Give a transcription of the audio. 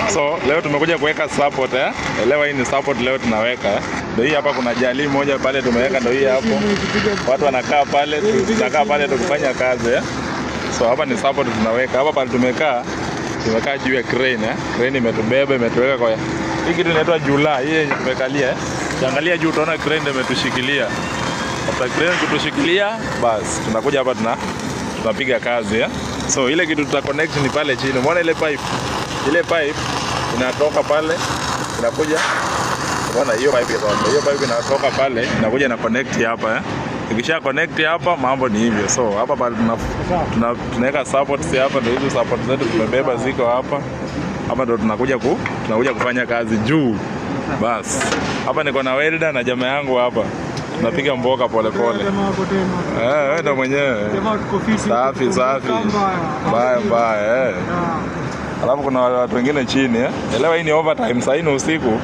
So leo tumekuja kuweka support Elewa hii ni support leo tunaweka Ndio hii hapa kuna jali moja pale tumeweka ndio hii hapo. Watu wanakaa pale, tunakaa pale tukifanya kazi So hapa ni support tunaweka. Hapa pale tumekaa juu ya crane Crane imetubeba imetuweka kwa hii kitu inaitwa jula. Hii yenye tumekalia Ukiangalia juu utaona crane imetushikilia. After crane kutushikilia basi tunakuja hapa tunapiga kazi So ile kitu tuta connect ni pale chini. Umeona ile pipe? Ile pipe inatoka pale inakuja. Unaona hiyo pipe hapo. Hiyo pipe inatoka pale inakuja na connect hapa Ikisha connect hapa mambo ni hivyo. So hapa pale tunaweka support hapa ndio hizo support zetu tumebeba ziko hapa. Hapa ndio tunakuja kufanya kazi juu. Bas. Hapa niko na welder na jamaa yangu hapa. Tunapiga mboka pole pole. Wewe ndio mwenyewe. Safi. Bye. Alafu kuna watu wengine chini Elewa hii ni overtime, saa hii ni usiku.